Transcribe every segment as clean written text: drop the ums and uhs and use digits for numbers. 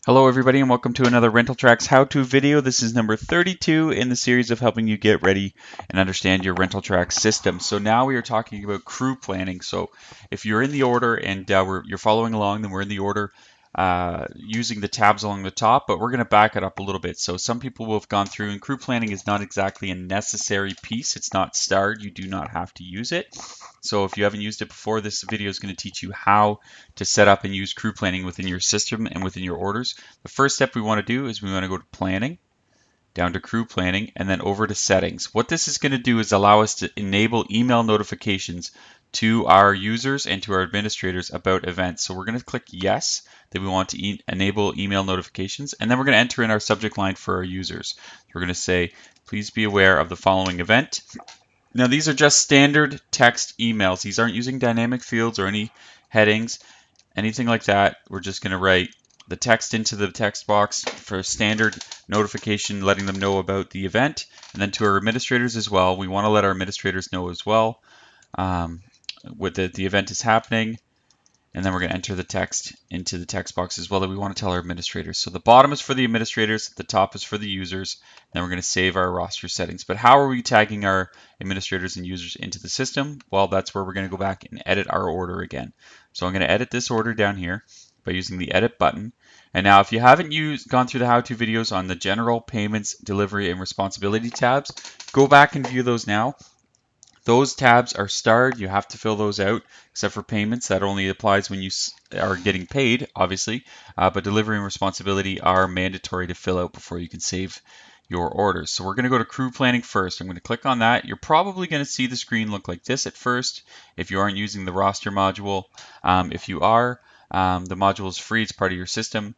Hello everybody and welcome to another RentalTrax how-to video. This is number 32 in the series of helping you get ready and understand your RentalTrax system. So now we are talking about crew planning. So if you're in the order and you're following along, then we're in the order using the tabs along the top, but we're going to back it up a little bit. So some people will have gone through, and crew planning is not exactly a necessary piece. It's not starred. You do not have to use it. So if you haven't used it before, this video is going to teach you how to set up and use crew planning within your system and within your orders. The first step we want to do is we want to go to planning, down to crew planning, and then over to settings. What this is going to do is allow us to enable email notifications to our users and to our administrators about events. So we're going to click yes, that we want to enable email notifications, and then we're going to enter in our subject line for our users. We're going to say, please be aware of the following event. Now these are just standard text emails. These aren't using dynamic fields or any headings, anything like that. We're just going to write the text into the text box for a standard notification letting them know about the event. And then to our administrators as well, we want to let our administrators know as well what the event is happening. And then we're going to enter the text into the text box as well that we want to tell our administrators. So the bottom is for the administrators, the top is for the users. Then we're going to save our roster settings. But how are we tagging our administrators and users into the system? Well, that's where we're going to go back and edit our order again. So I'm going to edit this order down here by using the edit button. And now if you haven't gone through the how-to videos on the general, payments, delivery, and responsibility tabs, go back and view those now. Those tabs are starred. You have to fill those out, except for payments. That only applies when you are getting paid, obviously. But delivery and responsibility are mandatory to fill out before you can save your orders. So we're going to go to crew planning first. I'm going to click on that. You're probably going to see the screen look like this at first if you aren't using the roster module. If you are, the module is free. It's part of your system.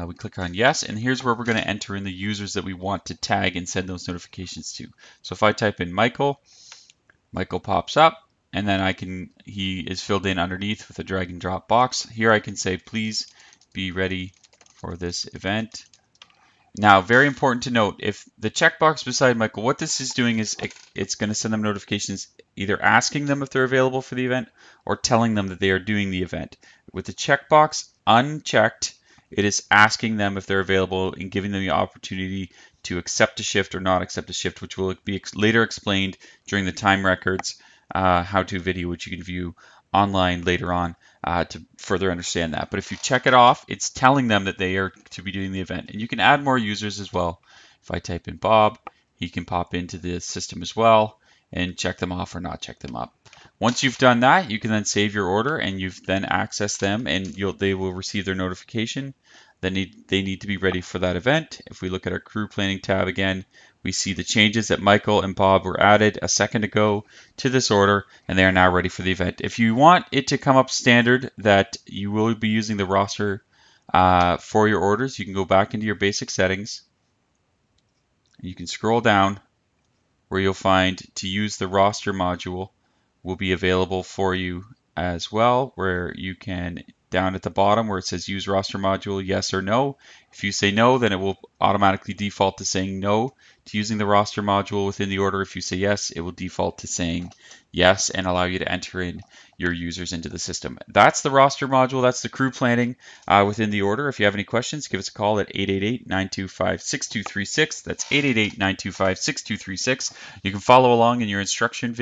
We click on yes, and here's where we're going to enter in the users that we want to tag and send those notifications to. So if I type in Michael pops up, and then he is filled in underneath with a drag and drop box. Here I can say, please be ready for this event. Now, very important to note, if the checkbox beside Michael, what this is doing is it's going to send them notifications either asking them if they're available for the event or telling them that they are doing the event. With the checkbox unchecked, it is asking them if they're available and giving them the opportunity to accept a shift or not accept a shift, which will be later explained during the time records how-to video, which you can view online later on to further understand that. But if you check it off, it's telling them that they are to be doing the event. And you can add more users as well. If I type in Bob, he can pop into the system as well and check them off or not check them up. Once you've done that, you can then save your order and you've then accessed them, and they will receive their notification. Then they need to be ready for that event. If we look at our crew planning tab again, we see the changes that Michael and Bob were added a second ago to this order, and they are now ready for the event. If you want it to come up standard that you will be using the roster for your orders, you can go back into your basic settings. You can scroll down where you'll find to use the roster module will be available for you as well, where you can, down at the bottom where it says use roster module, yes or no. If you say no, then it will automatically default to saying no to using the roster module within the order. If you say yes, it will default to saying yes and allow you to enter in your users into the system. That's the roster module. That's the crew planning within the order. If you have any questions, give us a call at 888-925-6236. That's 888-925-6236. You can follow along in your instruction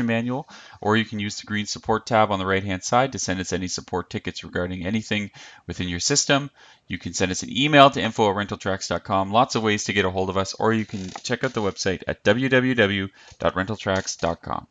manual, or you can use the green support tab on the right hand side to send us any support tickets regarding anything within your system. You can send us an email to info@rentaltrax.com. Lots of ways to get a hold of us, or you can check out the website at www.rentaltrax.com.